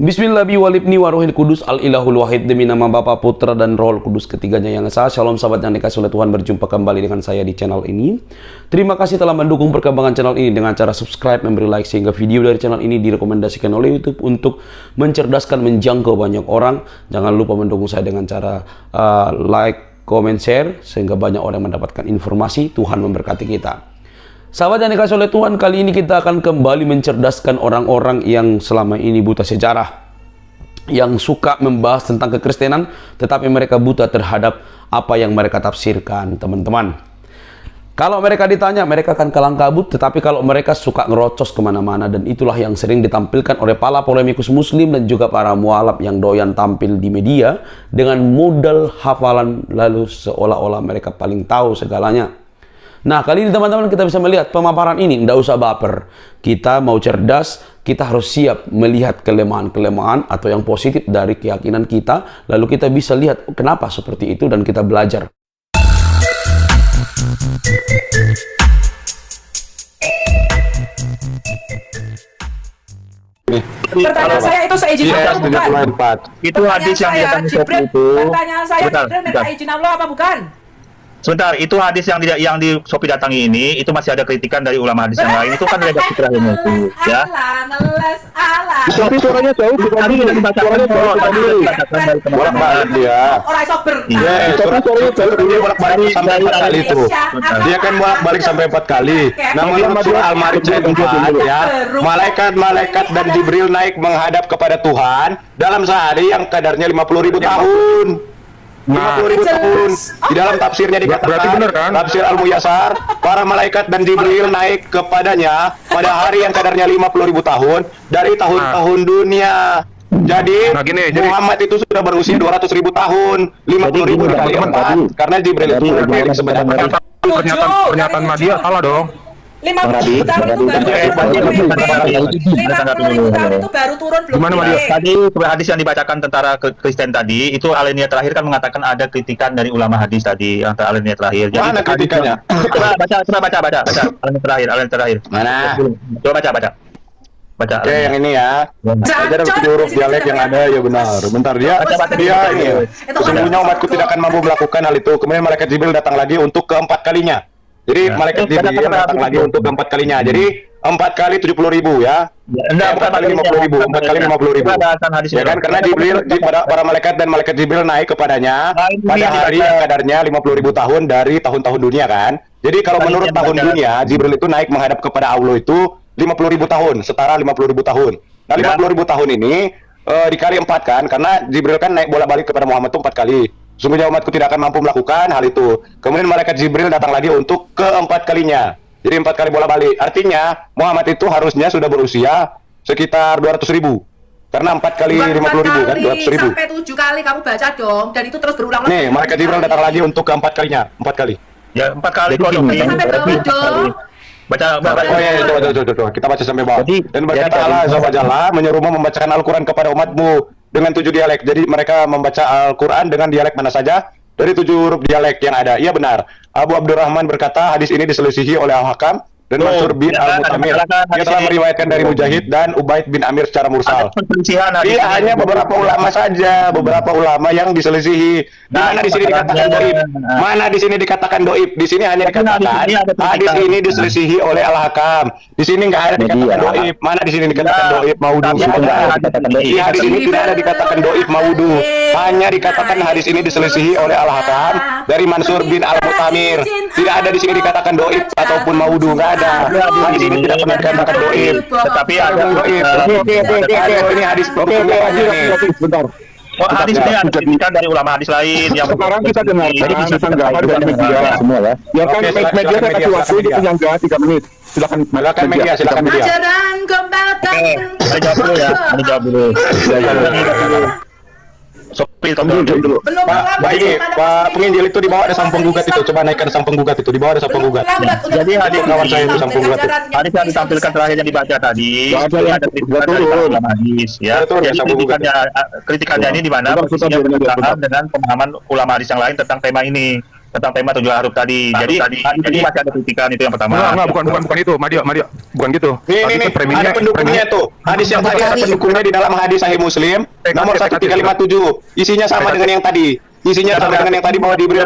Bismillahi walibni waruhil kudus al-ilahul wahid demi nama Bapa, Putra, dan Roh Kudus ketiganya yang esa. Shalom sahabat yang dikasih oleh Tuhan, berjumpa kembali dengan saya di channel ini. Terima kasih telah mendukung perkembangan channel ini dengan cara subscribe, memberi like, sehingga video dari channel ini direkomendasikan oleh YouTube untuk mencerdaskan, menjangkau banyak orang. Jangan lupa mendukung saya dengan cara like, comment, share, sehingga banyak orang mendapatkan informasi. Tuhan memberkati kita. Sahabat yang dikasih oleh Tuhan, kali ini kita akan kembali mencerdaskan orang-orang yang selama ini buta sejarah, yang suka membahas tentang kekristenan, tetapi mereka buta terhadap apa yang mereka tafsirkan, teman-teman. Kalau mereka ditanya, mereka akan kalang kabut, tetapi kalau mereka suka ngerocos kemana-mana, dan itulah yang sering ditampilkan oleh para polemikus muslim dan juga para mualaf yang doyan tampil di media dengan modal hafalan, lalu seolah-olah mereka paling tahu segalanya. Nah, kali ini teman-teman kita bisa melihat pemaparan ini, tidak usah baper. Kita mau cerdas, kita harus siap melihat kelemahan-kelemahan atau yang positif dari keyakinan kita. Lalu kita bisa lihat kenapa seperti itu dan kita belajar. Pertanyaan saya itu seizin Allah bukan? Itu hadis yang dia itu. Pertanyaan saya, Jibril minta izin Allah apa bukan? Sebentar, itu hadis yang di Shopee datangi ini, itu masih ada kritikan dari ulama hadis yang lain. Itu kan redaksi terakhirnya itu, ya. Tapi suaranya jauh, Tadi sudah dibacakan bolak-balik dia. Orang sober. Iya, suaranya jauh, dia bolak-balik sampai 4 kali itu. Dia kan bolak-balik sampai 4 kali. Nama surah Al-Ma'arij ayat 4 ya. Malaikat-malaikat dan Jibril naik menghadap kepada Tuhan dalam sehari yang kadarnya 50.000 tahun. 50.000 tahun. Di dalam tafsirnya dikatakan, bener, kan? Tafsir Al-Muyassar, para malaikat dan Jibril naik kepadanya pada hari yang kadarnya 50.000 tahun dari tahun-tahun dunia. Jadi, Muhammad itu sudah berusia 200.000 tahun, 50.000 dikali 4, karena Jibril itu berdiri sebenarnya. Pernyataan Madia salah dong. 50 tahun itu baru turun belum. Gimana Madia? Tadi hadis yang dibacakan tentara Kristen tadi, itu alinea terakhir kan mengatakan ada kritikan dari ulama hadis tadi, yang alinea terakhir. Jadi, mana kritikannya? Coba baca. Alinea terakhir. Mana? Coba baca. Oke, yang ini ya. Ada 7 huruf dialek yang ada, ya benar. Bentar, dia ini ya. Sesungguhnya umatku tidak akan mampu melakukan hal itu. Kemudian malaikat Jibril datang lagi untuk keempat kalinya. Jadi malaikat Jibril datang lagi untuk keempat kalinya. Jadi 4 kali 70.000 ya. 4 kali 50.000, 4 kali 50.000. Ya kan, karena Jibril, para malaikat dan malaikat Jibril naik kepadanya pada hari yang kadarnya 50.000 tahun dari tahun-tahun dunia kan. Jadi kalau menurut tahun dunia, Jibril itu naik menghadap kepada Allah itu 50.000 tahun, setara 50.000 tahun. Nah, 50.000 tahun ini dikali 4 kan, karena Jibril kan naik bolak-balik kepada Muhammad itu 4 kali. Sungguhnya umatku tidak akan mampu melakukan hal itu. Kemudian malaikat Jibril datang lagi untuk keempat kalinya. Jadi 4 kali bolak-balik. Artinya Muhammad itu harusnya sudah berusia sekitar 200.000. Karena 4 kali 50.000 kan, 200.000. Sampai 7 kali kamu baca dong, dan itu terus berulang. Nih, malaikat Jibril datang lagi untuk keempat kalinya, 4 kali. Ya, 4 kali kok. Sampai bawah dong. Baca. Oh iya, coba. Kita baca sampai bawah. Dan berkata Allah Azza wa Jalla menyuruhmu membacakan Al-Quran kepada umatmu dengan 7 dialek. Jadi mereka membaca Al-Quran dengan dialek mana saja dari 7 huruf dialek yang ada. Iya benar. Abu Abdurrahman berkata hadis ini diselisihi oleh Al-Hakam dan Mansur bin Al-Mutamir. Dia telah meriwayatkan dari Mujahid dan Ubaid bin Amir secara mursal. Iya, hanya beberapa ulama saja, beberapa ulama yang diselisihi. Mana di sini dikatakan doib? Mana di sini dikatakan doib? Di sini hanya dikatakan hadis ini diselisihi oleh Al-Hakam. Di sini nggak ada dikatakan doib. Mana di sini dikatakan doib maudhu? Di hadis ini tidak ada dikatakan doib maudhu. Hanya dikatakan hadis ini diselisihi oleh Al-Hakam dari Mansur bin Al-Mutamir. Tidak ada di sini dikatakan doib ataupun maudhu, nggak ada. Hadis ini tidak pernah dikatakan doib, tetapi ada doib. Ini hadis bentar. Oh, hadis ini ada kritikan dari ulama hadis lain yang sekarang kita dengarkan tanggapan dari media semua ya. Ya kan media saya kasih waktu itu penyangga 3 menit. Silakan media. Ajaran kembangkan. Mari jawab dulu. Dulu. Pak penginjil itu di bawah ada sang penggugat itu. Coba naikkan sang penggugat itu. Di bawah ada sang penggugat. Jadi hadis kawan saya itu sang penggugat. Hadis yang ditampilkan terakhir yang dibaca tadi itu ada kritikan dari ulama hadis ya. Jadi kritikannya ini di mana posisinya bertentangan dengan pemahaman ulama hadis yang lain tentang tema ini. tentang tema 7 huruf tadi. Jadi masih ada kritikan, itu yang pertama. Enggak, bukan itu, Madia, bukan gitu. Nih, ada pendukungnya tuh. Hadis yang tadi ada pendukungnya di dalam hadis Sahih Muslim nomor 1357. Isinya sama dengan yang tadi. Isinya sama dengan yang tadi bahwa Jibril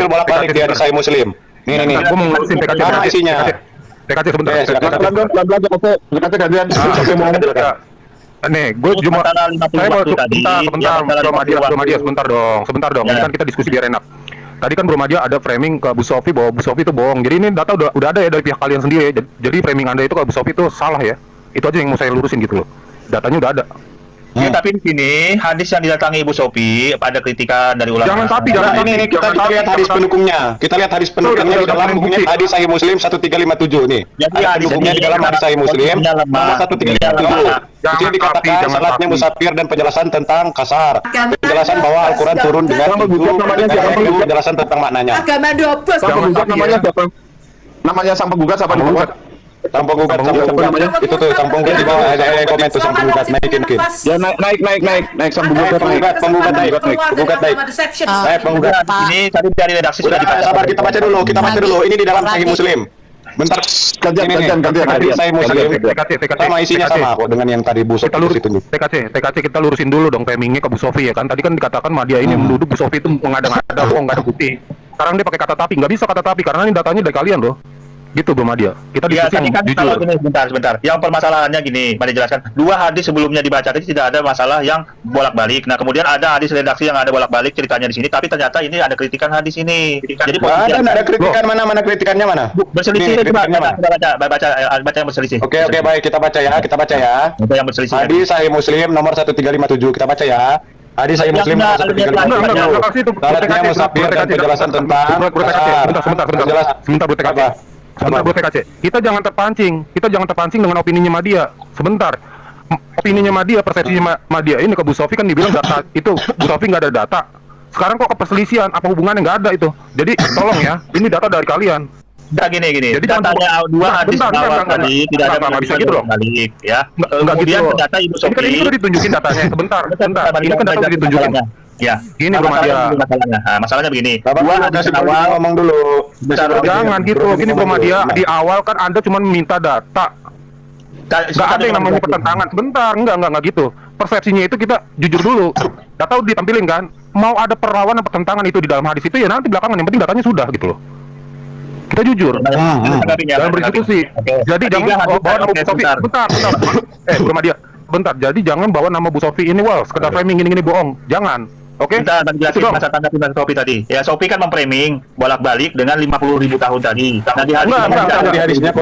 bolak-balik di hadis Sahih Muslim. Nih. Aku mau ngurusin TKC. Sama isinya. TKC sebentar. Nih, gue cuma saya mau sebentar, Bro Madia, sebentar dong. Ini kan kita diskusi biar enak. Tadi kan Bro Madia ada framing ke Bu Sofi bahwa Bu Sofi itu bohong. Jadi ini data udah ada ya dari pihak kalian sendiri ya. Jadi framing Anda itu ke Bu Sofi itu salah ya. Itu aja yang mau saya lurusin gitu loh. Datanya udah ada. Ya, tapi di sini hadis yang didatangi Ibu Sofi ada kritikan dari ulama. Jangan ini kita lihat hadis pendukungnya. Kita lihat hadis pendukungnya di dalam bukunya hadis Sahih Muslim 1357 nih. Jadi ada pendukungnya di dalam hadis Sahih Muslim nomor 1357. Jadi dikatakan salatnya musafir dan penjelasan tentang kasar. Penjelasan bahwa Al-Qur'an turun dengan penjelasan tentang maknanya. Agama dobos. Namanya sang penggugat siapa nih? Sang penggugat itu tuh sang penggugat di bawah ada yang komen tuh sang penggugat naikin. Ya naik sang penggugat naik. Penggugat. Ini tadi dari redaksi sudah dibaca. Sabar, kita baca dulu. Ini di dalam Sahih Muslim. Bentar, gantian. Hadis Sahih Muslim. Sama isinya sama kok dengan yang tadi Bu Sofi tunjuk. TKC kita lurusin dulu dong framingnya ke Bu Sofi ya kan. Tadi kan dikatakan Madia ini menuduh Bu Sofi itu mengada-ngada, nggak ada bukti. Sekarang dia pakai kata tapi, nggak bisa kata tapi karena ini datanya dari kalian loh. Gitu Bro Madia. Kita diskusi tadi kan jujur. Gini, sebentar. Yang permasalahannya gini, Madia jelaskan. 2 hadis sebelumnya dibaca tadi tidak ada masalah yang bolak-balik. Nah, kemudian ada hadis redaksi yang ada bolak-balik ceritanya di sini, tapi ternyata ini ada kritikan hadis ini. Jadi ada kritikan mana kritikannya mana? Berselisih itu baca yang berselisih. Oke, baik, kita baca ya. Baca yang berselisih. Hadis Sahih Muslim nomor 1357. Kita baca ya. Hadis Sahih Muslim nomor 1357. Salatnya musafir dan penjelasan tentang Sebentar Bro TKC. Kita jangan terpancing dengan opininya Madia. Sebentar. Opininya Madia, persepsinya Madia ini ke Bu Sofi kan dibilang data itu Bu Sofi nggak ada data. Sekarang kok ke perselisihan, apa hubungannya nggak ada itu. Jadi tolong ya, ini data dari kalian. Nah gini. Jadi datanya 2 hadis awal tadi tidak ada bisa gitu dong. Balik ya. Enggak gitu. Data Ibu Sofi. Ini kan sudah ditunjukin datanya. Sebentar. Ini kan data sudah ditunjukin. Ya, gini Bro Madia. Masalahnya begini. 2 hadis awal ngomong dulu. Jangan gitu. Gini Bro Madia, di awal kan Anda cuma minta data. Nggak ada yang namanya pertentangan. Sebentar, enggak gitu. Persepsinya itu kita jujur dulu. Data udah ditampilin kan. Mau ada perlawanan pertentangan itu di dalam hadis itu ya nanti belakangan. Yang penting datanya sudah gitu loh. Kita jujur dalam berdiskusi. Jadi jangan bawa nama Bu Sofi. Bentar. Bro Madia, bentar. Jadi jangan bawa nama Bu Sofi ini sekedar framing gini bohong. Jangan. Oke. Kita jelasin masa tanda Sofi tadi. Ya Sofi kan memframing bolak-balik dengan 50.000 tahun tadi. Nah di hadisnya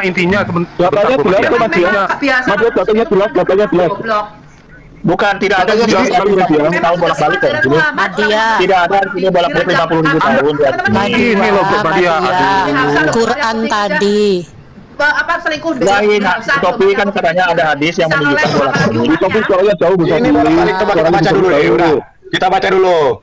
intinya datanya jelas. Bukan, tidak ada tahun bolak-balik kan? Tidak ada ini bolak-balik 50.000 tahun. Ini loh Madia. Quran tadi. Apa selingkuh lain Sofi kan katanya ada hadis yang menunjukkan bolak-balik. Sofi soalnya jauh ini bolak-balik. Coba kita baca dulu ya. Kita baca dulu.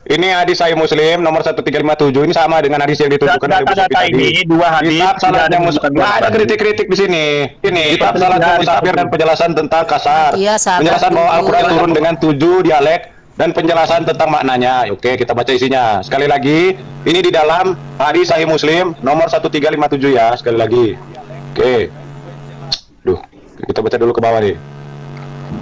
Ini hadis Sahih Muslim nomor 1357. Ini sama dengan hadis yang ditunjukkan oleh Bu Sofi tadi. Ini 2 hadis. Kitab salatnya musafir. Ada kritik-kritik di sini. Ini kitab salatnya musafir dan penjelasan tentang kasar. Penjelasan bahwa Al-Qur'an turun dengan 7 dialek dan penjelasan tentang maknanya. Oke, kita baca isinya. Sekali lagi, ini di dalam hadis Sahih Muslim nomor 1357 ya. Sekali lagi. Oke. Kita baca dulu ke bawah nih.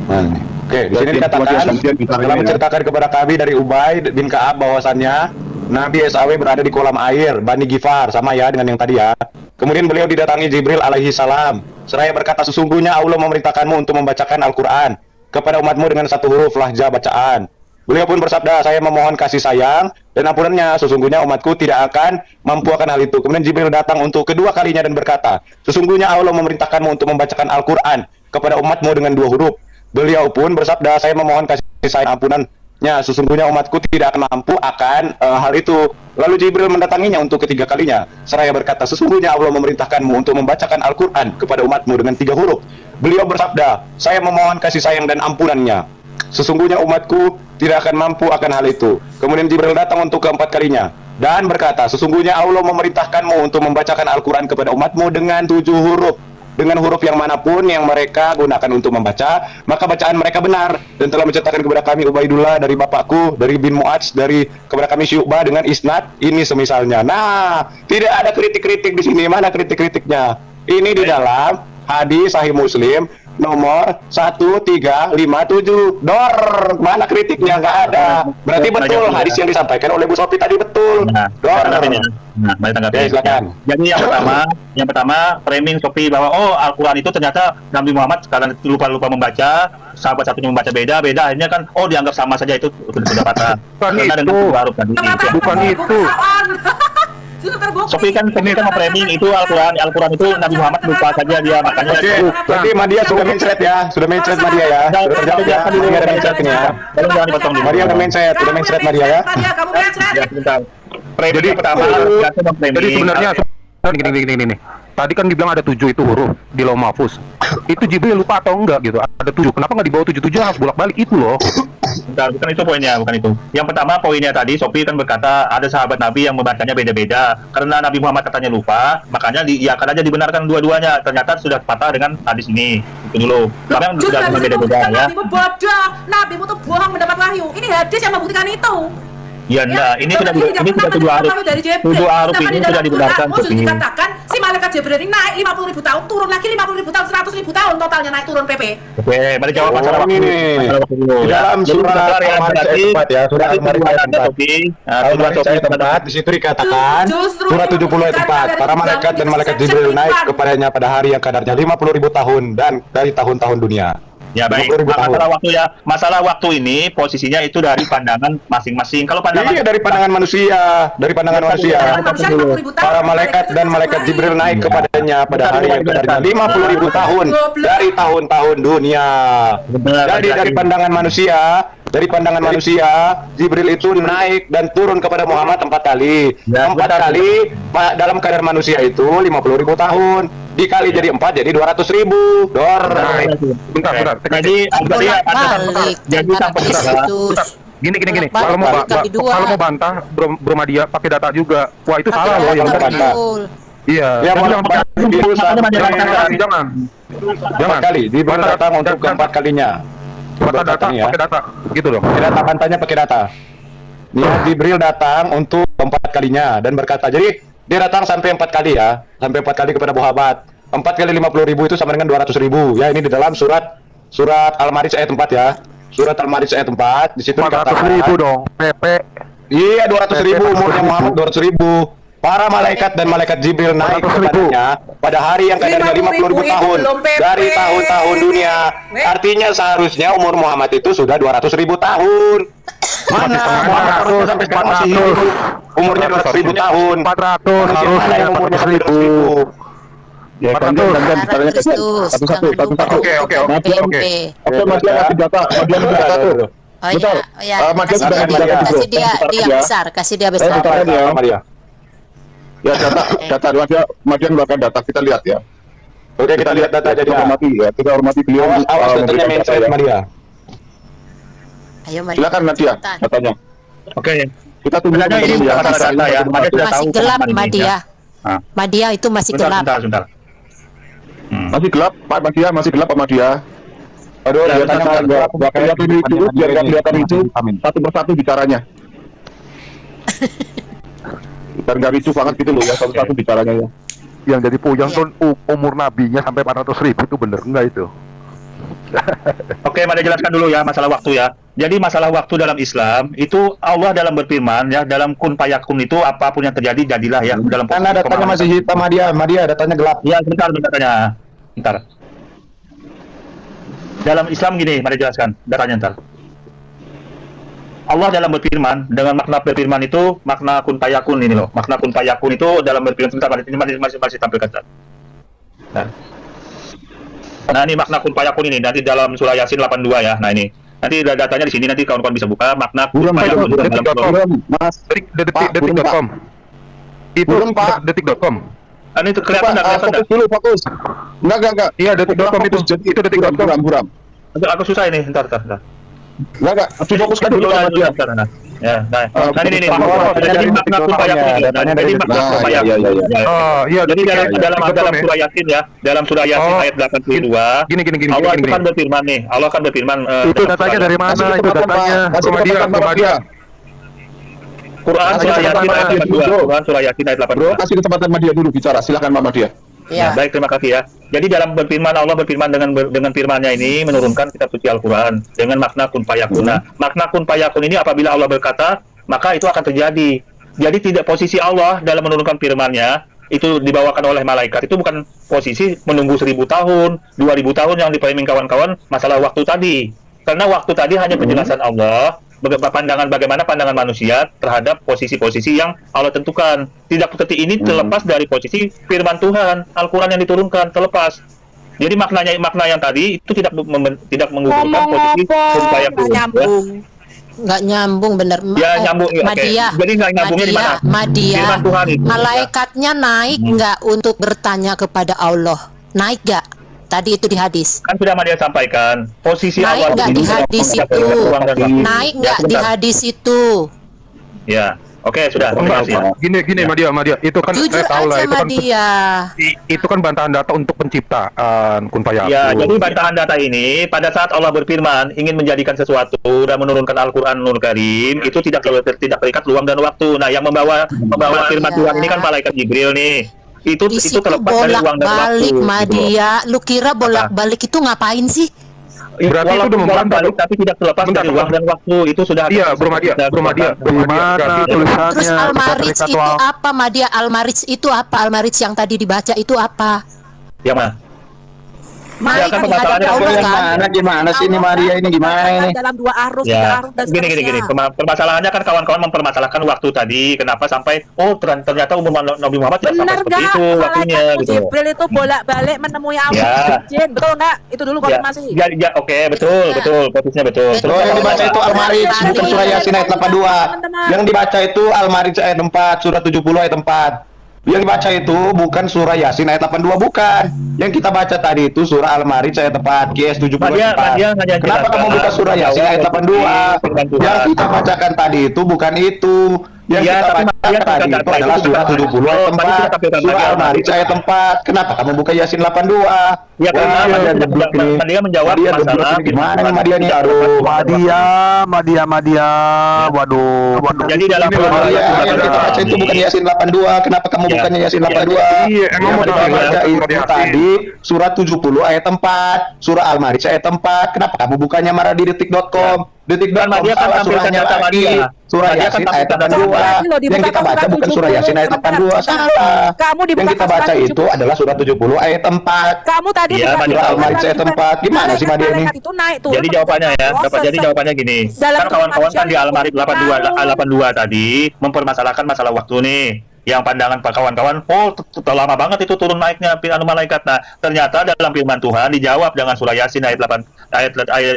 Nah, oke, di sini dikatakan telah menceritakan kepada kami dari Ubay bin Ka'ab bahwasannya Nabi SAW berada di kolam air Bani Ghifar, sama ya dengan yang tadi ya. Kemudian beliau didatangi Jibril alaihi salam. Seraya berkata, sesungguhnya Allah memerintahkanmu untuk membacakan Al-Qur'an kepada umatmu dengan 1 huruf lahjah bacaan. Beliau pun bersabda, saya memohon kasih sayang dan ampunannya, sesungguhnya umatku tidak akan mampu akan hal itu. Kemudian Jibril datang untuk kedua kalinya dan berkata, sesungguhnya Allah memerintahkanmu untuk membacakan Al-Qur'an kepada umatmu dengan 2 huruf. Beliau pun bersabda, saya memohon kasih sayang ampunannya, sesungguhnya umatku tidak akan mampu akan hal itu. Lalu Jibril mendatanginya untuk ketiga kalinya, seraya berkata, sesungguhnya Allah memerintahkanmu untuk membacakan Al-Qur'an kepada umatmu dengan 3 huruf. Beliau bersabda, saya memohon kasih sayang dan ampunannya, sesungguhnya umatku tidak akan mampu akan hal itu. Kemudian Jibril datang untuk keempat kalinya dan berkata, sesungguhnya Allah memerintahkanmu untuk membacakan Al-Qur'an kepada umatmu dengan 7 huruf. dengan huruf yang manapun yang mereka gunakan untuk membaca, maka bacaan mereka benar, dan telah menceritakan kepada kami Ubaidullah dari bapakku, dari bin Mu'adz, dari kepada kami Syu'bah dengan isnad ini semisalnya. Nah, tidak ada kritik-kritik di sini. Mana kritik-kritiknya? Ini di dalam hadis Sahih Muslim nomor 1357. Dor, mana kritiknya? Nggak ada. Berarti betul hadis yang disampaikan oleh Bu Sofi tadi betul. Dor. Mari tanggapi. Silakan. Jadi yang pertama framing Sofi bahwa Al-Quran itu ternyata Nabi Muhammad karena lupa membaca, sahabat satunya membaca beda, akhirnya kan dianggap sama saja, itu sudah patah. Bukan itu. Bukan itu. Sofi kan framing itu Al-Quran itu Nabi Muhammad lupa saja dia, makanya. Berarti Madia sudah mencret ya, sudah mencret Madia ya, sudah terjawab ya, ini ada mencret ini ya. Jangan dipotong dulu. Madia udah mencret Madia ya. Madia, kamu mencret. Ya, sebentar. Framing Jadi pertama Jadi sebenarnya gini. Tadi kan dibilang ada 7 itu huruf di Lauh Mahfuz. Itu Jibril lupa atau enggak gitu? Ada 7. Kenapa nggak dibawa 77 harus bolak-balik itu loh? Bentar, bukan itu poinnya, bukan itu. Yang pertama poinnya tadi Sofi kan berkata ada sahabat Nabi yang membacanya beda-beda. Karena Nabi Muhammad katanya lupa, makanya diiyakan aja dibenarkan dua-duanya. Ternyata sudah patah dengan hadis ini. Itu dulu. Tapi yang sudah beda-beda ya. Nabimu bodoh, Nabimu tuh bohong mendapat wahyu. Ini hadis yang membuktikan itu. Ya enggak, ini sudah tujuh harus ini sudah dibenarkan Sudah dikatakan si malaikat Jibril ini naik 50.000 tahun, turun lagi 50.000 tahun, 100.000 tahun totalnya naik turun PP. Oke, mari jawab masalah waktu. Di dalam surah Al-Ma'arij ayat 4 ya, surah Al-Ma'arij ayat 4. Al-Ma'arij ayat 4 di situ dikatakan surah 70 ayat 4, para malaikat dan malaikat Jibril naik kepadanya pada hari yang kadarnya 50.000 tahun dan dari tahun-tahun dunia. Ya baik, masalah waktu ini posisinya itu dari pandangan masing-masing. Kalau pandangan dari pandangan manusia, para malaikat dan malaikat Jibril naik kepadanya pada hari yang kadarnya 50.000 tahun dari tahun-tahun dunia. Jadi dari pandangan manusia, Jibril itu naik dan turun kepada Muhammad 4 kali. 4 kali dalam kadar manusia itu 50.000 tahun. Dikali jadi 4 jadi 200.000. Dor. Bentar. Jadi sampai Gini. Kalau mau bantah, Bro Madia pakai data juga. Wah itu salah loh yang bantah. Iya. Ya jangan. 4 kali. Dibantah data untuk keempat kalinya. Pakai data, gitu dong. Bantahnya pakai data. Jibril datang untuk keempat kalinya dan berkata, jadi dia datang sampai 4 kali ya, sampai 4 kali kepada Muhammad. 4 kali 50.000 itu sama dengan 200.000. Ya, ini di dalam surat Al-Ma'arij ayat 4 ya. Surat Al-Ma'arij ayat 4 di situ dikatakan 400.000 dong, PP. Iya, 200.000 umurnya Muhammad 200.000. Para malaikat dan malaikat Jibril naik kepadanya pada hari yang kadarnya 50.000 tahun dari tahun-tahun dunia. Artinya seharusnya umur Muhammad itu sudah 200.000 tahun. Mana Muhammad sampai sekarang masih hidup, umurnya 200.000 tahun. 400 harus yang umurnya 100.000. Ya, satu. Oke. Kasih dia besar. Ya data Madia mengeluarkan data, kita lihat ya. Oke, kita lihat data aja dia. Kita hormati beliau. Awas datanya mencret Madia. Ayo Madia. Silakan Nadia datanya. Oke. Kita tunggu Sebenarnya ini bukan masalah data ya. Masih gelap Madia. Madia itu masih gelap. Sebentar. Masih gelap Pak Madia, masih gelap Pak Madia. Aduh, datanya kelihatan itu, biar kelihatan itu satu persatu bicaranya. Biar nggak ricu banget gitu loh ya, satu-satu bicaranya ya. Yang jadi puyeng tuh umur nabinya sampai 400.000 itu bener enggak itu? Oke, mari jelaskan dulu ya masalah waktu ya. Jadi masalah waktu dalam Islam itu Allah dalam berfirman ya, dalam kun fayakun itu apapun yang terjadi jadilah ya dalam karena datanya masih hitam Madia datanya gelap. Ya, bentar. Dalam Islam gini, mari jelaskan datanya ntar. Allah dalam berfirman dengan makna berfirman itu makna kun fayakun ini loh. Makna kun fayakun itu dalam berfirman sebentar ini masih tampilkan. Nah ini makna kun fayakun ini nanti dalam surah Yasin 82 ya. Nah ini nanti datanya di sini, nanti kawan-kawan bisa buka makna kun fayakun dalam Mas detik.com. Itu detik.com. Ini kelihatan enggak? Fokus. Enggak. Iya, detik.com itu detik.com. Buram. Aku susah ini, entar. Enggak, difokuskan dulu sama dia. Ya, nah ini jadi makna kun fayakun ini. Jadi makna kun fayakun. Iya. Jadi dalam surah Yasin ya, dalam surah Yasin ayat 82. Gini. Allah akan berfirman nih. Allah akan berfirman. Itu datanya dari mana? Itu datanya. Muhammadiyah. Quran surah Yasin ayat 82. Quran surah Yasin ayat 82. Bro, kasih kesempatan Muhammadiyah dulu bicara. Silakan Muhammadiyah. Ya, baik, terima kasih ya. Jadi dalam berfirman, Allah berfirman dengan firman-Nya ini menurunkan kitab suci Al-Quran dengan makna kun fayakun. Makna kun fayakun ini apabila Allah berkata, maka itu akan terjadi. Jadi tidak posisi Allah dalam menurunkan firman-Nya itu dibawakan oleh malaikat. Itu bukan posisi menunggu 1000 tahun, 2000 tahun yang dipahami kawan-kawan masalah waktu tadi. Karena waktu tadi hanya penjelasan Allah, bagaimana pandangan manusia terhadap posisi-posisi yang Allah tentukan. Tidak seperti ini terlepas dari posisi firman Tuhan, Al-Quran yang diturunkan, terlepas. Jadi makna yang tadi itu tidak menggugurkan posisi kun fayakun. Nggak nyambung bener. Ya nyambung. Madiyah. Jadi nggak nyambungnya di mana? Madiyah. Firman Tuhan itu. Malaikatnya naik nggak untuk bertanya kepada Allah? Naik nggak? Tadi itu di hadis. Kan sudah Madia sampaikan posisi naik awal nggak di hadis itu? Naik nggak di hadis itu? Ya, oke sudah. Terima kasih. Gini Madia. Itu kan Jujur saya tahu lah. aja, Itu kan bantahan data untuk penciptaan kun fayakun. Ya, jadi bantahan data ini pada saat Allah berfirman ingin menjadikan sesuatu dan menurunkan Al-Quran Nur Karim itu tidak terikat ruang dan waktu. Nah, yang membawa firman Tuhan ini kan malaikat Jibril nih. Itu terlepas dari ruang dan waktu. Madia, lu kira bolak-balik itu ngapain sih? Berarti itu udah membantah, tapi tidak terlepas dari ruang dan waktu. Itu sudah. Iya, Bro Madia. Gimana tulisannya? Terus Al-Marij itu apa, Madia? Al-Marij itu apa? Al-Marij yang tadi dibaca itu apa? Yang mana? Mari kan kita hadap Allah kan? Gimana sih ini Maria ini gimana ini? Dalam 2 arus, 3 Ya, arus dan gini. seterusnya. Permasalahannya kan kawan-kawan mempermasalahkan waktu tadi. Kenapa sampai ternyata umur Nabi Muhammad tidak sampai Benar seperti nggak? itu waktunya Malaikat gitu. Jibril itu bolak-balik menemui Ya. Allah jin, betul nggak? Itu dulu konfirmasi. Ya, oke, betul, posisinya betul. Terus yang dibaca itu Al-Marij, bukan surah Yasin ayat 82. Yang dibaca itu Al-Marij ayat 4, surah 70 ayat 4. Yang dibaca itu bukan surah Yasin ayat 82, bukan. Yang kita baca tadi itu surah Al-Marij ayat 4, QS 70 ayat 4. Kenapa kamu buka surah Yasin ayat 82? Yang kita bacakan tadi itu bukan itu. Yang kita baca tadi itu adalah surah 70 ayat 4, surah Al-Marij ayat 4. Kenapa kamu buka Yasin 82? Ya, karena dia menjawab masalah gimana nih Madia nih? Aduh, Madia. Waduh. Jadi dalam yang kita baca itu bukan Yasin 82. Kenapa kamu bukannya Yasin 82? Iya, emang Yang mau kita baca Yasin. itu tadi surat 70 ayat 4, surah Al-Marij ayat 4. Kenapa kamu bukannya marah di detik.com? Detik.com Madia kan salah tampilkan surahnya data lagi. Madia. Surah Madia kan Yasin ayat tampilkan 82. Yang kita baca bukan surah Yasin ayat 82. Salah. Yang kita baca itu adalah surah 70 ayat 4. Kamu tadi Iya, bukan Madia. Al-Marij ayat 4. Gimana sih Madia ini? Malaikat itu naik turun. Jadi jawabannya ya, jadi jawabannya gini. Dalam Kan kawan-kawan kan di manusia Al-Marij 82 tadi mempermasalahkan masalah waktu nih. Yang pandangan kawan-kawan, lama banget itu turun naiknya malaikat. Nah, ternyata dalam firman Tuhan dijawab dengan surah Yasin ayat 8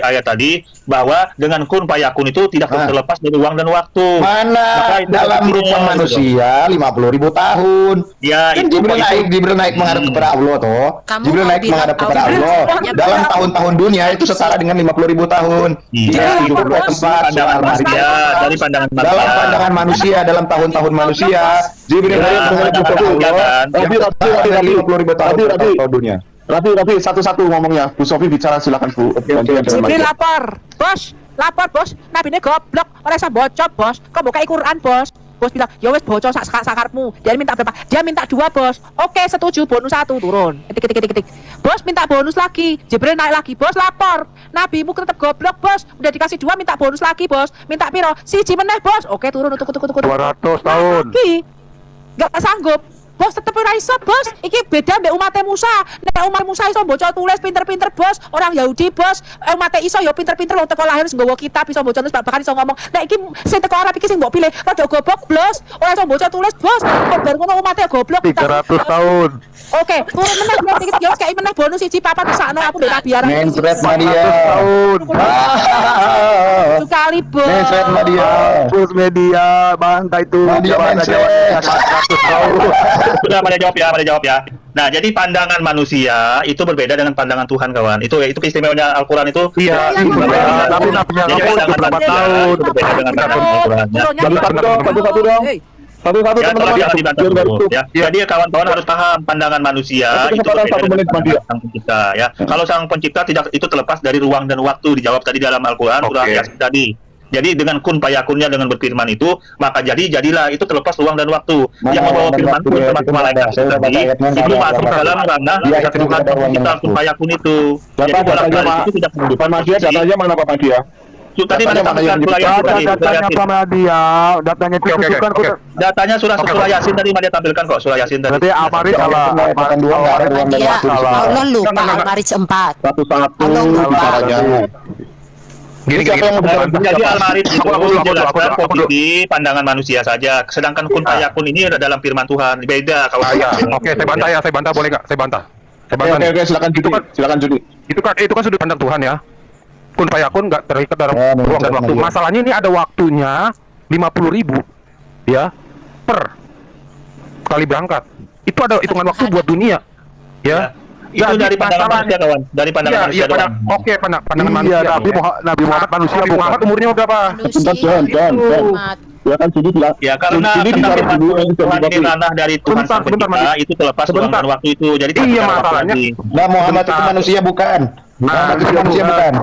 ayat tadi bahwa dengan kun fayakun itu tidak terlepas dari ruang dan waktu. Mana dalam rupa manusia 50.000 tahun. Ya, Kan itu Jibril naik menghadap kepada Allah toh. Kamu Jibril mau naik bilang menghadap kepada Allah Allah. semuanya Dalam benar. tahun-tahun dunia itu setara dengan 50.000 tahun. Iya, 70 ayat 4 surah pandangan Al-Marij. manusia dari pandangan manusia. Dalam pandangan manusia, dalam tahun-tahun manusia, Jibril naik menghadap kepada Allah. Rabi, 50.000 tahun tahun dunia. Rabi, satu-satu ngomongnya. Bu Sofi bicara, silakan Bu. Jibril lapor, bos, Nabi ini goblok, orang saya bocor bos, kok buka Quran bos? Bos bilang, ya wes bocor sakarmu. Dia minta berapa? Dia minta 2 bos. Oke, setuju, bonus 1 turun. Ketik. Bos minta bonus lagi. Jibril naik lagi, bos lapor. Nabimu tetap goblok bos. Udah dikasih 2 minta bonus lagi bos. Minta piro? Siji meneh bos. Oke, turun. 200 tahun. Lagi. Gak sanggup. Bos tetep ora iso, bos. Iki beda mbek umat Musa. Nek umat Musa iso maca tulis pinter-pinter, bos. Orang Yahudi, bos. Umat iso ya pinter-pinter wong teko lahir nggawa kitab iso maca tulis bahkan iso ngomong. Nek iki sing teko Arab iki sing mbok pilih rada goblok, bos. Ora iso maca tulis, bos. Kok bar ngono umate goblok. 300 tahun. Oke, turun meneh bos iki ya wis kei meneh bonus siji papat sakno aku mbek Nabi Arab. Mencret Madia. Tahun. Sekali, bos. Mencret Madia. Terus media bangka itu. Madia mencret. 100 tahun. Sudah pada jawab ya. Nah, jadi pandangan manusia itu berbeda dengan pandangan Tuhan, kawan. Itu keistimewaannya Al-Quran itu. Iya, Jadi nabinya pandangan berapa manusia tahun? itu berbeda dengan pandangan Al-Quran. Ya. Satu-satu dong, satu-satu dong. Satu-satu Ya, teman-teman. jangan dibantah Biar dulu, baru. ya. Jadi kawan-kawan harus paham pandangan manusia Satu itu kesempatan, berbeda 1 dengan menit, Bang Dia. pandangan sang pencipta, ya. Kalau sang pencipta tidak itu terlepas dari ruang dan waktu, dijawab tadi dalam Al-Quran surah Oke. Yasin tadi. Jadi dengan kun fayakunnya dengan berfirman itu, maka jadilah itu terlepas ruang dan waktu. Yang membawa firman itu termasuk malaikat Saya udah baca tadi ayatnya, itu nggak masuk ada dalam ranah Iya, itu Tuhan ada ruang dan pencipta waktu. kun fayakun itu. Jadi Bapak bolak datanya balik Pak. itu tidak menunjukkan Pak Madia, posisi. datanya mana Pak Madia? Tadi mana Datanya tampilkan mana surah yang Yasin tadi, surah Datanya Yasin. sama dia, datanya itu Oke. tunjukkan Datanya surah Yasin tadi mana tampilkan kok surah Yasin tadi. berarti Amarit salah. Ayat 2 nggak ada ruang dan Dia waktu. Allah lupa Enggak. Al-Marij 4. Satu-satu. Allah lupa. bicaranya. Gini. Siapa yang mau bicara? Jadi Al-Marid itu Aku dulu. menjelaskan posisi pandangan manusia saja. Sedangkan kun fayakun ini dalam firman Tuhan. Beda kalau Oke, saya bantah boleh nggak? Saya bantah. Oke, silakan Judi. Silakan Judi. Itu kan sudut pandang Tuhan ya. Kun fayakun nggak terikat dalam Ya, ruang dan menurut waktu. saya. Masalahnya ini ada waktunya 50.000 ya per kali berangkat. Itu ada hitungan waktu buat dunia. Ya. itu dari pandangan masalahnya- manusia kawan. Dari pandangan manusia doang. Oke, pandangan Iya, manusia. Nabi Muhammad manusia Nabi Muhammad bukan. umurnya berapa? Sebentar, John. Umat. Silakan Judi. Ya karena Judi tentang bicara firman dulu. Tuhan ini ranah dari Tuhan Sebentar, sang sebentar, pencipta Mas. itu terlepas ruang Sebentar. dan waktu itu. Jadi Iya, tidak ada waktu masalahnya. lagi. Nah, Muhammad itu Sebentar. manusia bukan. Muhammad itu manusia bukan.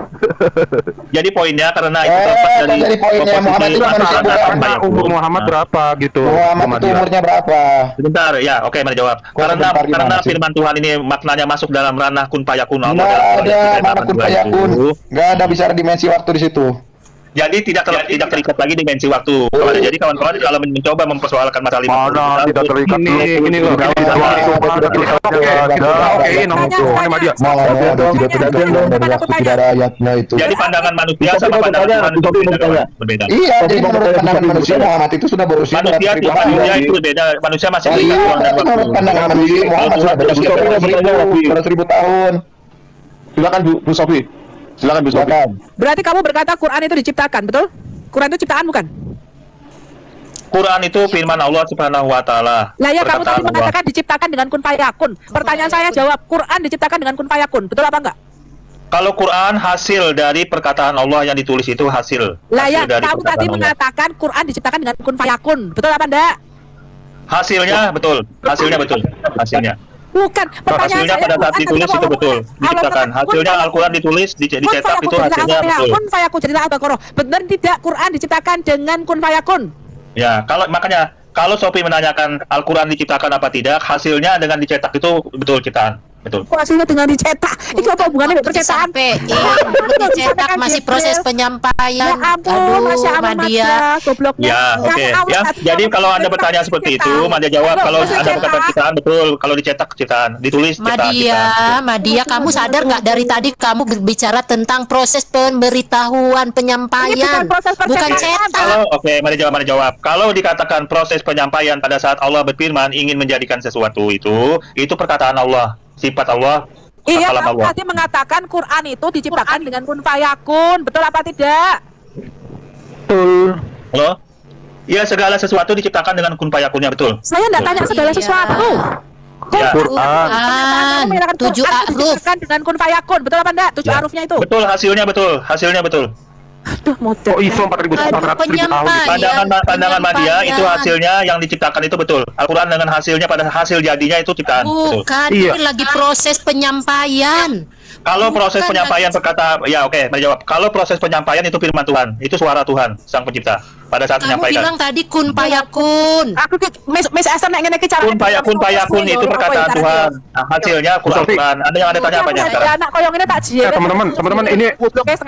Jadi poinnya karena itu terlepas dari kan jadi poinnya, komposisi Muhammad itu manusia masalah bukan. dan Karena fayakun. umur Muhammad Nah. berapa gitu? Muhammad itu Muhammadiyah. umurnya berapa? Sebentar, ya, oke, mari jawab. Karena sebentar gimana sih? firman Tuhan ini maknanya masuk dalam ranah kun fayakun Allah. Nggak dalam ada Al-Quran mana kun 82 fayakun. itu. Nggak ada bicara dimensi waktu di situ. Jadi tidak terikat lagi dimensi waktu. Jadi kawan-kawan kalau mencoba mempersoalkan masalah Mana tidak terikat Gini loh. Oke, ini nomor Muhammadiyah. Tidak dari waktu, tidak ada ayatnya itu. Jadi pandangan manusia sama Sofi, pandangan bertanya, Tuhan itu Sofi, berbeda, bertanya. kawan. Berbeda. Iya, jadi menurut pandangan manusia Muhammad itu sudah berusia Manusia 200.000 Tuhan tahun. dunia itu berbeda. Manusia masih Oh terikat iya, ruang dan tapi menurut waktu. pandangan manusia Muhammad sudah berusia Sofi, bertanya, Sofi. 200.000 tahun. Silakan Bu Sofi. Silakan Bu Sofi. Silakan. Berarti kamu berkata Quran itu diciptakan, betul? Quran itu ciptaan bukan? Quran itu firman Allah Subhanahu wa taala. Lah ya kamu Perkataan tadi Allah. mengatakan diciptakan dengan kun fayakun. Pertanyaan saya jawab, Quran diciptakan dengan kun fayakun. Betul apa enggak? Kalau Quran hasil dari perkataan Allah yang ditulis itu hasil. Lah ya, Hasil dari kamu perkataan tadi Allah. mengatakan Quran diciptakan dengan kun fayakun. Betul apa enggak? Hasilnya betul. Hasilnya betul. Hasilnya. Bukan. Pertanyaan Hasilnya saya pada saat Quran ditulis tadi itu kamu betul. ngomong, Diciptakan. Allah Hasilnya kun Al-Quran ditulis, dicetak itu hasilnya betul. kun fayakun jadilah Al-Baqarah. Benar tidak Quran diciptakan dengan kun fayakun? Ya, kalau Sophie menanyakan Al-Quran diciptakan apa tidak, hasilnya dengan dicetak itu betul ciptaan. Betul. Kok hasilnya dengan dicetak? Itu apa hubungannya dengan percetaan? Sampai belum dicetak masih proses penyampaian. Ya ampun, Masya Allah, Madia. Masya, gobloknya. Ya, oke. Yang Allah Ya, tadi jadi kamu kalau Anda cetak, bertanya seperti itu, cetak. Madia jawab. Loh, Kalau maksudnya Anda berkata cetak? ciptaan, betul. Kalau dicetak ciptaan, ditulis ciptaan. Madia, kamu sadar nggak dari tadi kamu berbicara tentang proses pemberitahuan penyampaian, Ini bukan proses bukan percakapan. cetak. Mari jawab. Kalau dikatakan proses penyampaian pada saat Allah berfirman ingin menjadikan sesuatu itu perkataan Allah, sifat Allah, Iya, kalam kamu Allah. tadi mengatakan Quran itu diciptakan dengan kun fayakun. Betul apa tidak? Betul. Halo? Ya, segala sesuatu diciptakan dengan kun fayakunnya, betul. Saya tidak tanya segala Iya. sesuatu. Ya, Quran, Mengatakan 7 Quran huruf. diciptakan dengan kun fayakun. Betul apa enggak? 7 Ya. harufnya itu. betul, hasilnya betul. Aduh, model. Oh, ISO 4.400 Penyampaian. Pandangan Madia penyampaian. itu hasilnya yang diciptakan itu betul. Al-Quran dengan hasilnya pada hasil jadinya itu ciptaan, betul. Bukan, Iya. ini lagi proses penyampaian. Kalau proses Bukan penyampaian lagi- perkata, ya oke, mari jawab. Kalau proses penyampaian itu firman Tuhan, itu suara Tuhan, Sang Pencipta pada saat Kamu menyampaikan. bilang tadi kun payakun. Aku Miss Esther nek ngene iki cara Kun payakun itu perkataan Tuhan. Nah, hasilnya Quran. Ada yang ada tanya apanya sekarang? Anak koyo ngene tak jier. Teman-teman,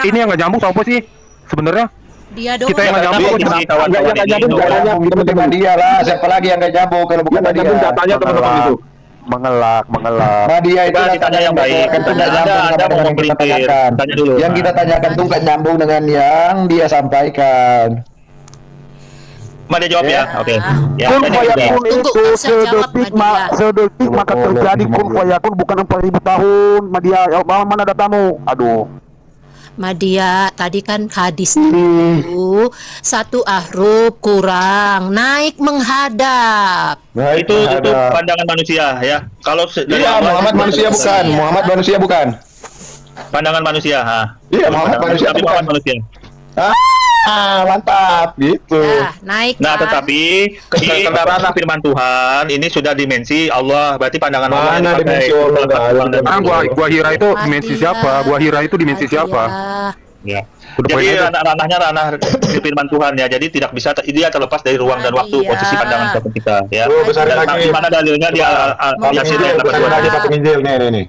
ini yang nggak nyambung sama apa sih sebenarnya? Dia doang. Kita yang nggak nyambung. Jadi, kawan-kawan Nggak ini, nyambung, nggak nyambung. Teman-teman dia lah, siapa lagi yang nggak nyambung kalau bukan Kita Nadia? nyambung datanya teman-teman itu. Mengelak. Nadia itu Coba ditanya yang baik. kan tidak Anda- nyambung Anda dengan mau yang kita melintir. tanyakan. Tanya dulu. Yang kita tanyakan tuh nggak nyambung dengan yang dia sampaikan. Mari jawab ya. Oke. Ya, Kun tanya juga. fayakun Tunggu, itu bisa jawab, Madia. sedetik maka terjadi kun fayakun bukan 4.000 tahun. Madia, mana datamu? Aduh. Madia, tadi kan hadisnya itu satu ahruf kurang, naik menghadap. Nah, Itu pandangan manusia ya. Kalau dari Iya, awal- Muhammad manusia bukan. Muhammad manusia bukan. Pandangan manusia, ha. Iya, Muhammad manusia Tapi bukan. Muhammad manusia. Mantap gitu. Nah, naik Nah, kan? tetapi karena ranah firman Tuhan ini sudah dimensi Allah, berarti pandangan Allah yang Mana dipakai. dimensi Allah? Terlepas ruang dan Ah, waktu. gua Hira itu dimensi Madia. siapa? Gua Hira itu dimensi siapa? Madia. Ya. Udah Jadi poin aja. ranahnya ranah firman Tuhan ya. Jadi tidak bisa dia terlepas dari ruang dan waktu Iya. posisi pandangan kita ya. Tuh, besarin Dan lagi. di mana dalilnya di Yasin Injil, ayat besarin 82. lagi pakai Injil nih.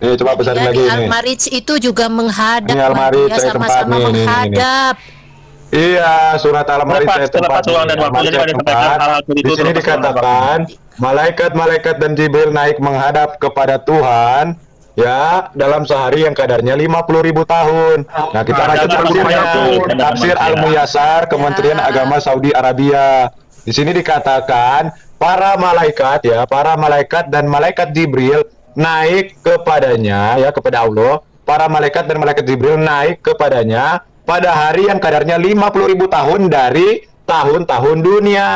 Nih, coba besarin lagi Jadi nih. Al-Marij itu juga menghadap, Ini Al-Marij, Madia, saya tempat sama-sama nih, nih. menghadap. Iya, surat Al-Ma'arij ayat Terlepas 4. ruang dan waktu. Jadi ada sampaikan hal-hal seperti Di itu, sini terlepas ruang dan dikatakan malaikat-malaikat dan Jibril naik menghadap kepada Tuhan ya dalam sehari yang kadarnya 50.000 tahun. Nah, kita baca Pandangan tafsirnya. manusia. Tafsir Al-Muyassar Kementerian Agama Saudi Arabia. Di sini dikatakan para malaikat dan malaikat Jibril naik kepadanya ya kepada Allah. Para malaikat dan malaikat Jibril naik kepadanya pada hari yang kadarnya 50.000 tahun dari tahun-tahun dunia.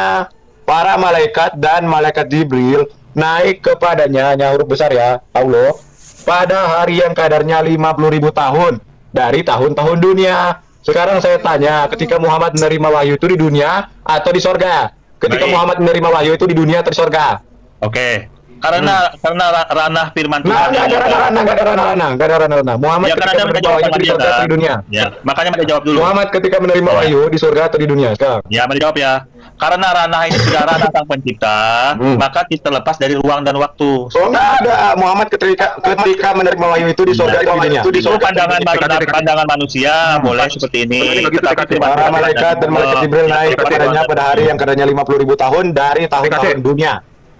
Para malaikat dan malaikat Jibril naik kepadanya, hanya huruf besar ya, Allah, pada hari yang kadarnya 50.000 tahun dari tahun-tahun dunia. Sekarang saya tanya, ketika Muhammad menerima wahyu itu di dunia atau di sorga? Ketika Baik. Muhammad menerima wahyu itu di dunia atau di sorga? Oke. Karena ranah firman Nah, Tuhan. nggak ada ranah. Muhammad Ya kan ketika ada menerima menjawab wahyu itu di sorga atau di dunia? Ya, makanya mereka jawab dulu. Muhammad ketika menerima Ya. wahyu di surga atau di dunia sekarang? Ya, menjawab ya. Karena ranah ini sudah ranah sang pencipta, maka terlepas dari ruang dan waktu. Oh, nggak ada. Muhammad ketika menerima wahyu itu di surga atau di dunia? Itu pandangan manusia boleh seperti ini. Tetapi firman Para Tuhan malaikat dan malaikat Jibril naik kepadanya pada hari yang kadarnya 50.000 tahun dari tahun-tahun dunia.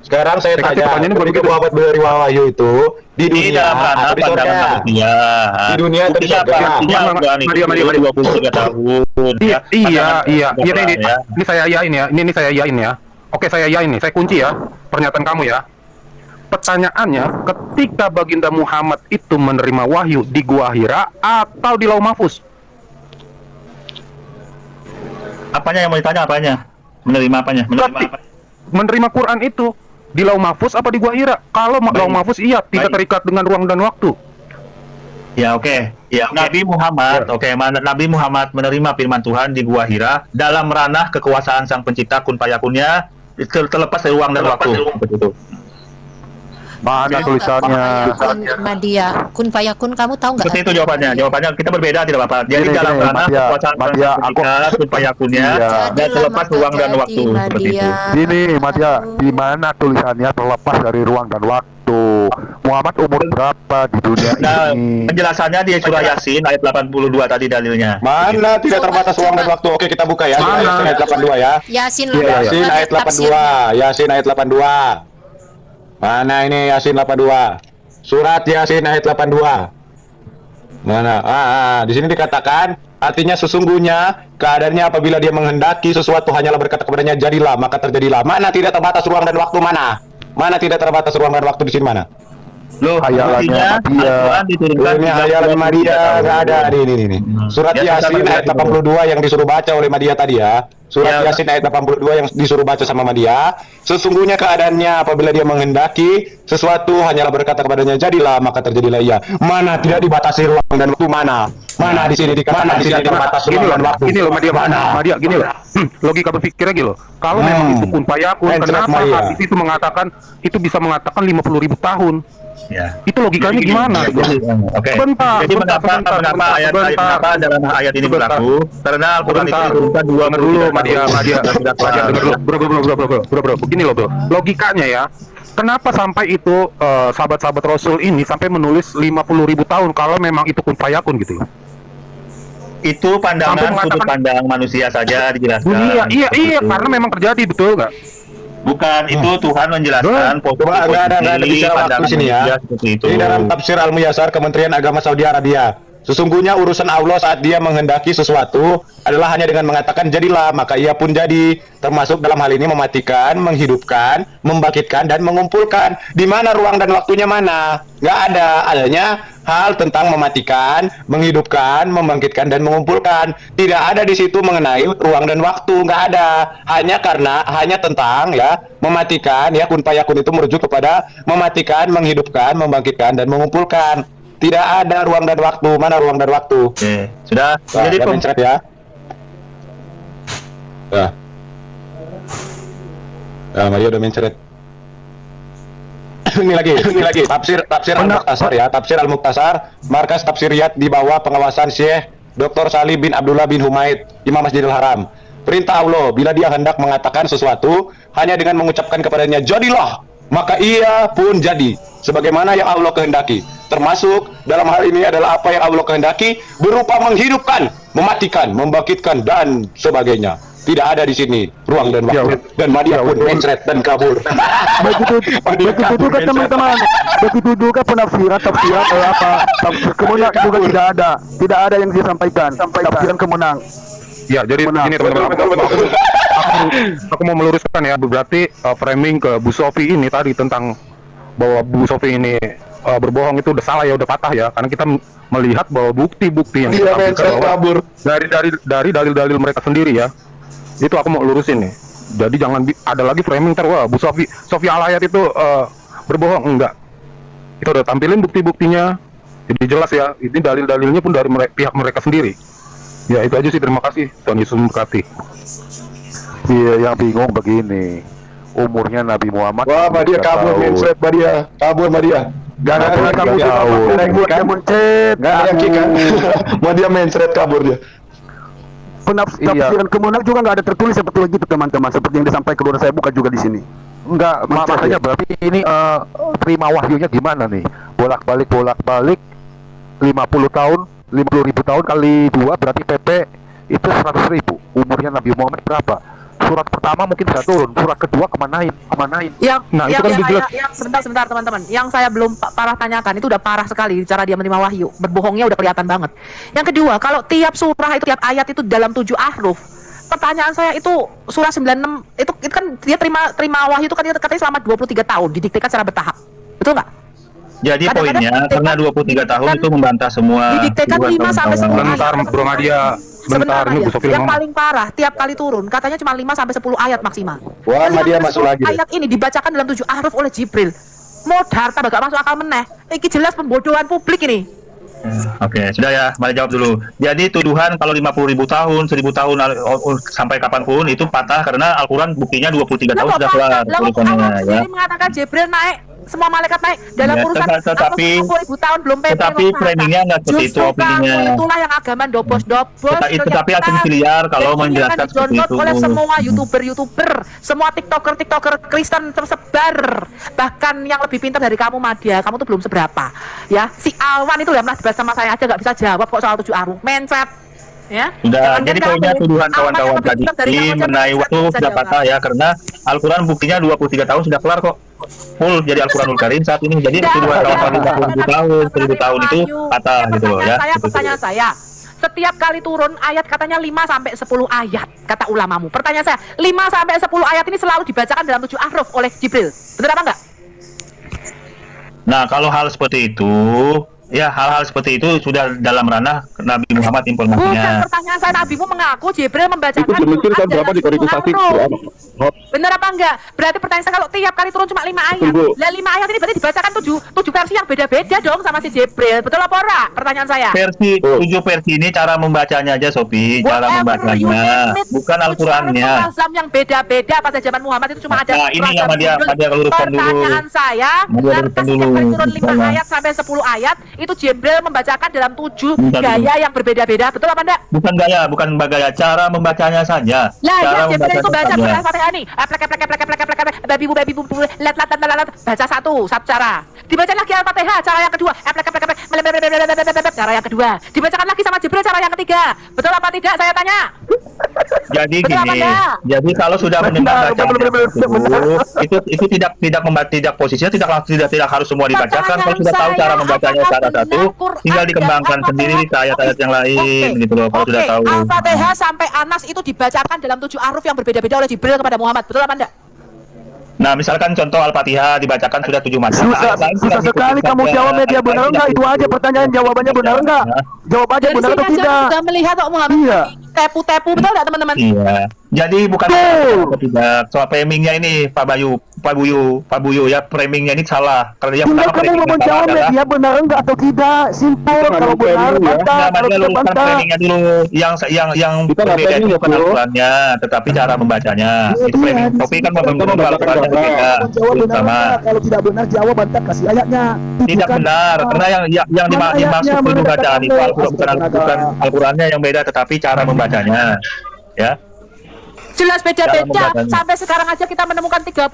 Sekarang saya Dikasih tanya, pertanyaan ini ketika begitu. Muhammad menerima wahyu itu di Ini dunia dalam ranah atau di pandangan surga? manusia. Di dunia atau di Buktinya apa? surga? Buktinya Al-Quran itu Madia. 23 tahun. Iya, ya. iya. Pandangan Ini, ya. ini saya yain ya. Ini saya yain ya. Oke, saya yain nih. Saya kunci ya pernyataan kamu ya. Pertanyaannya, ketika Baginda Muhammad itu menerima wahyu di Gua Hira atau di Lauh Mahfuz? Apanya yang mau ditanya apanya? Menerima apanya? Menerima apa? Menerima Quran itu di Lauh Mahfuz apa di Gua Hira? Kalau Lauh Mahfuz iya, tidak Baik. terikat dengan ruang dan waktu. Ya oke. Nabi Muhammad, Nabi Muhammad menerima firman Tuhan di Gua Hira dalam ranah kekuasaan Sang Pencipta kun fayakunnya terlepas dari ruang dan waktu. Seperti itu. Mana tulisannya? Madia, kun fayakun, kamu tahu nggak? Seperti itu jawabannya. Jawabannya kita berbeda tidak apa-apa. Jadi Gini, dalam gini, ranah Madia, kekuasaan Sang Madia, Pencipta kun fayakunnya Iya. dan Jadilah terlepas maka ruang dan jadi, waktu. Seperti itu. Madia. Gini, Madia, di mana tulisannya terlepas dari ruang dan waktu? Muhammad umur berapa di dunia Nah, ini? penjelasannya di surah Yasin ayat 82 tadi dalilnya. Mana tidak terbatas ruang dan waktu? Oke, kita buka ya. Mana? Yasin ayat 82 ya. Yasin, Yasin ayat 82. Yasin ayat 82. Mana ini Yasin 82? Surat Yasin ayat 82. Mana? Di sini dikatakan artinya sesungguhnya keadaannya apabila dia menghendaki sesuatu hanyalah berkata kepadanya jadilah maka terjadilah. Mana tidak terbatas ruang dan waktu mana? Mana tidak terbatas ruang dan waktu di sini mana? Loh, Hayalannya artinya Madia. Al-Quran diturunkan Ini hayalan Madia nggak ada ini. Surat Ya, Yasin sama-sama ayat juga. 82 yang disuruh baca oleh Madia tadi ya. Surat Ya. Yasin ayat 82 yang disuruh baca sama Madia. Sesungguhnya keadaannya apabila dia menghendaki sesuatu hanyalah berkata kepadanya jadilah maka terjadilah ia. Mana tidak dibatasi ruang dan waktu mana? Mana di sini dikatakan di sini terbatas Gini ruang loh, dan waktu. gini loh Madia, Mana? Madia, gini loh. Logika berpikirnya gini loh. Kalau memang itu kun fayakun, Entret kenapa Maria. hadis itu mengatakan itu bisa mengatakan 50.000 tahun? Ya. Itu logikanya gimana? Oke. Sebentar, Jadi sebentar, kenapa kenapa dalam ayat ini Sebentar. berlaku? Karena Al-Quran itu Sebentar. diturunkan Dengar dulu, 23 Madia, tahun. Madia, Madia, dengar dulu. Bro. Begini loh, bro. Logikanya ya, kenapa sampai itu sahabat-sahabat Rasul ini sampai menulis 50.000 tahun kalau memang itu kun fayakun gitu loh? Itu pandangan Sampai mengatakan- sudut pandang manusia saja dijelaskan. Iya, Seperti itu. karena memang terjadi, betul nggak? Bukan, itu Tuhan menjelaskan Coba nggak ada bicara waktu di sini ya. Seperti itu. Ini dalam tafsir Al-Muyassar Kementerian Agama Saudi Arabia. Sesungguhnya urusan Allah saat dia menghendaki sesuatu adalah hanya dengan mengatakan jadilah, maka ia pun jadi. Termasuk dalam hal ini mematikan, menghidupkan, membangkitkan, dan mengumpulkan. Di mana ruang dan waktunya mana? Nggak ada. Adanya hal tentang mematikan, menghidupkan, membangkitkan, dan mengumpulkan. Tidak ada di situ mengenai ruang dan waktu. Nggak ada. Hanya tentang ya mematikan, ya kun fayakun itu merujuk kepada mematikan, menghidupkan, membangkitkan, dan mengumpulkan. Tidak ada ruang dan waktu. Mana ruang dan waktu? Oke, sudah. Jadi mencret ya. Maria udah mencret. ini lagi. Tafsir Al-Mukhtasar ya. Tafsir Al-Mukhtasar, markas tafsiriyat di bawah pengawasan Syekh Dr. Salih bin Abdullah bin Humaid, Imam Masjidil Haram. Perintah Allah, bila dia hendak mengatakan sesuatu, hanya dengan mengucapkan kepadanya, jadilah, maka ia pun jadi. Sebagaimana yang Allah kehendaki. Termasuk dalam hal ini adalah apa yang Allah kehendaki berupa menghidupkan, mematikan, membangkitkan, dan sebagainya. Tidak ada di sini ruang dan waktu. Dan Madia pun mencret dan kabur. Begitu juga teman-teman. Begitu juga penafsiran tafsir kemenang juga tidak ada yang disampaikan. Tafsiran kemenang. Ya, jadi ini teman-teman. Aku mau meluruskan ya, berarti framing ke Bu Sofi ini tadi tentang bahwa Bu Sofi ini berbohong itu udah salah ya, udah patah ya, karena kita melihat bahwa bukti-bukti yang kita ambil dari dalil-dalil mereka sendiri ya. Itu aku mau lurusin nih. Jadi jangan ada lagi framing wah Bu Sofi Al-Hayat itu berbohong, enggak. Kita udah tampilin bukti-buktinya. Jadi jelas ya, ini dalil-dalilnya pun dari pihak mereka sendiri. Ya itu aja sih, terima kasih. Tuhan Yesus memberkati. Iya, yang bingung begini. Umurnya Nabi Muhammad. Wah, Madia kabur, mencret Madia. Kabur Madia. Gak ada kamu mencret. Gak ada kan? Madia mencret kabur dia. Penafsiran kemenang juga nggak ada tertulis seperti itu teman-teman, seperti yang disampaikan kepada saya, bukan juga di sini. Enggak, makanya berarti ini terima wahyunya gimana nih? Bolak-balik 50 tahun, 50.000 tahun kali 2 berarti PP itu 100.000. Umurnya Nabi Muhammad berapa? Surat pertama mungkin bisa turun, surat kedua kemanain? Sebentar teman-teman. Yang saya belum parah tanyakan, itu udah parah sekali cara dia menerima wahyu. Berbohongnya udah kelihatan banget. Yang kedua, kalau tiap surah itu, tiap ayat itu dalam 7 ahruf. Pertanyaan saya itu surah 96 itu kan dia terima wahyu itu kan katanya selama 23 tahun didiktekan secara bertahap. Betul nggak? Jadi poinnya karena 23 tahun itu membantah semua. Didiktekan 5 sampai 10 ayat. Bentar, Bro Madia. Bentar, ini Bu Sofi yang paling parah, tiap kali turun katanya cuma 5 sampai 10 ayat maksimal. Wah, Madia masuk lagi. Ayat ini dibacakan dalam 7 ahruf oleh Jibril. Modar tambah gak masuk akal meneh. Ini jelas pembodohan publik ini. Oke, sudah ya, mari jawab dulu. Jadi tuduhan kalau 50.000 tahun, 1.000 tahun sampai kapanpun itu patah karena Al-Quran buktinya 23 tahun sudah kelar. Allah sendiri mengatakan Jibril naik, semua malaikat naik dalam urusan 50.000 tahun belum PP. Tetapi framingnya nggak seperti itu opininya. Itulah yang agama dobos-dobos. Tetapi asumsi liar kalau menjelaskan seperti itu. Oleh semua YouTuber, semua TikToker Kristen tersebar. Bahkan yang lebih pintar dari kamu Madia, kamu tuh belum seberapa. Ya, si Alwan itu udah pernah dibahas sama saya aja nggak bisa jawab kok soal 7 ahruf. Mencet. Ya. Sudah, jadi poinnya tuduhan kawan-kawan tadi mengenai waktu sudah patah ya, karena Al-Quran buktinya 23 tahun sudah kelar kok. Full jadi Al-Quranul Karim saat ini. Jadi tuduhan kawan-kawan 50 tahun, 1000 tahun itu patah gitu loh ya. Pertanyaan saya, setiap kali turun ayat katanya 5 sampai 10 ayat kata ulamamu. Pertanyaan saya, 5 sampai 10 ayat ini selalu dibacakan dalam 7 ahruf oleh Jibril. Benar apa enggak? Nah, kalau hal seperti itu, ya hal-hal seperti itu sudah dalam ranah Nabi Muhammad informasinya. Bukan, pertanyaan saya, Nabimu mengaku Jibril membacakan itu dimungkin kan berapa dikodifikasi. Benar apa enggak? Berarti pertanyaan saya, kalau tiap kali turun cuma 5 ayat. Lah 5 ayat ini berarti dibacakan 7 versi yang beda-beda dong sama si Jibril. Betul apa ora? Pertanyaan saya. Versi 7 versi ini cara membacanya aja, Sofi. Cara membacanya, bukan Al-Qur'annya. Azam yang beda-beda pada zaman Muhammad itu cuma ada. Nah, ini yang dia keluruskan dulu. Pertanyaan saya, setiap kali turun 5 ayat sampai 10 ayat itu Jibril membacakan dalam 7 gaya yang berbeda-beda. Betul apa enggak? Bukan gaya, cara membacanya saja. Lah, cara ya Jibril itu baca saja. Al-Fatihah nih. Babi bu, lat baca satu cara. Dibaca lagi Al-Fatihah cara yang kedua. Cara yang kedua. Dibacakan lagi sama Jibril cara yang ketiga. Betul apa tidak? Saya tanya. Jadi Betul apa gini, enggak? jadi kalau sudah mendengar bacaan tidak posisinya tidak harus semua dibacakan. Kalau sudah tahu cara membacanya secara satu, tinggal dikembangkan sendiri ayat-ayat yang lain gitu loh. Kalau sudah tahu. Al-Fatihah sampai Anas itu dibacakan dalam 7 huruf yang berbeda-beda oleh Jibril kepada Muhammad. Betul apa enggak? Nah, misalkan contoh Al-Fatihah dibacakan sudah 7 macam. Susah sekali kamu jawab media benar enggak? Itu aja pertanyaan, jawabannya benar enggak? Jawab aja Jadi benar atau sini aja tidak. sudah melihat kok Muhammad Iya. tepu-tepu, betul enggak teman-teman? Iya. Jadi bukan Betul. tidak. Soal framingnya ini Pak Buyu ya, framingnya ini salah. Karena yang Tinggal pertama kamu framing mau yang salah jawab adalah media benar enggak atau tidak? Simpel. Kalau benar bantah, kalau tidak luruskan bantah. framingnya dulu. Yang Kita nggak berbeda framing itu ya, bukan Bro. Al-Qurannya, tetapi cara membacanya. Iya, Itu framing. iya. Topik kan membentuk Al-Qurannya berbeda. Mau jawab benar Sama. enggak? Kalau tidak benar jawab bantah, kasih ayatnya. Tidak benar, karena yang Mana dimaksud ayatnya, itu mana bacaan itu kata-kata? bukan Al-Qurannya yang beda, tetapi cara membacanya. Ya. Jelas Cara beda-beda. membacanya. Sampai sekarang aja kita menemukan 37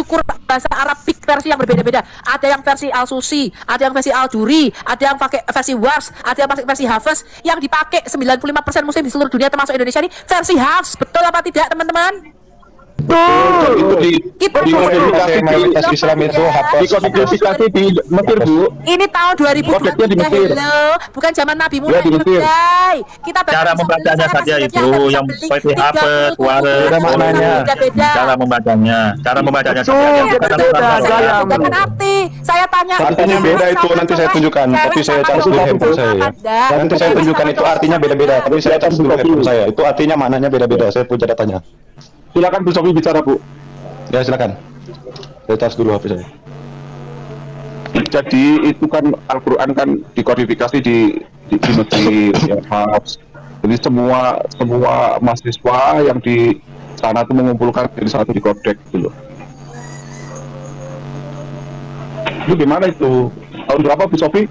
Quran bahasa Arabik versi yang berbeda-beda. Ada yang versi Al-Susi, ada yang versi Al-Duri, ada yang pakai versi Wars, ada yang pakai versi Hafs. Yang dipakai 95% muslim di seluruh dunia termasuk Indonesia ini versi Hafs. Betul apa tidak, teman-teman? Itu Kita dikodifikasi mayoritas Islam itu hafal. dikodifikasi di Mesir, Bu. ini tahun 2023, Kodeknya di Mesir. hello, bukan zaman Nabi Musa. Ya, di Mesir. Guys. Kita baca Cara bisa beli, membacanya saya saja masih itu beli, yang bisa beli seperti hafes, 37 wares, Quran maknanya. beda-beda. Cara membacanya saja. Betul, Yang bukan beda-beda, Al-Quran. saya. Jangan arti. Saya tanya. Artinya beda itu, nanti saya tunjukkan. Tapi saya charge dulu handphone saya ya. Nanti saya tunjukkan itu artinya beda-beda. Tapi saya charge dulu handphone saya. Itu artinya maknanya beda-beda. Saya punya datanya. Silakan Bu Sofi bicara, Bu. Ya silakan. Saya charge dulu HP saya. Jadi itu kan Al-Quran kan dikodifikasi di Mesir, ya, Hafs. Jadi semua mahasiswa yang di sana itu mengumpulkan jadi satu di kodek gitu loh. Itu gimana itu? Tahun berapa Bu Sofi?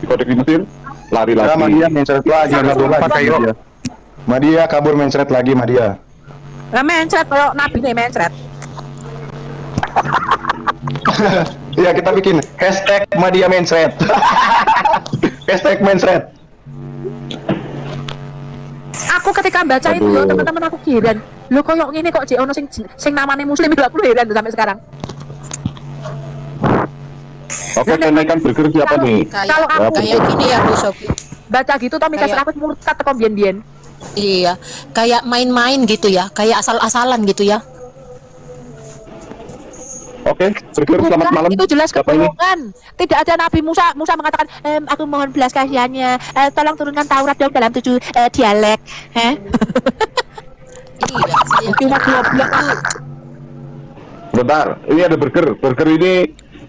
Di kodek di Mesir? Lari Ya, lagi. Madia mencret lagi. Kabur lagi. Madia kabur mencret lagi Madia. Lah mencret kalau Nabi nih mencret. Iya kita bikin hashtag Madia mencret. Hashtag mencret. Aku ketika baca itu Aduh. loh, teman-teman aku heran. Lo koyok ngene kok ono sing namanya muslim itu aku heran tuh sampai sekarang. Oke, kenaikan burger siapa nih? Kalau aku Kayak gini ya Bu Sofi. baca gitu toh mikir Kayak- aku murtad teko biyen-biyen. Iya, kayak main-main gitu ya, kayak asal-asalan gitu ya. Oke, burger selamat Bukan, malam. itu jelas Siapa ini? kebohongan. Tidak ada Nabi Musa mengatakan, aku mohon belas kasihannya, tolong turunkan Taurat dong dalam 7 dialek. Heh? Iya, saya Cuma goblok tuh. Bentar, ini ada burger.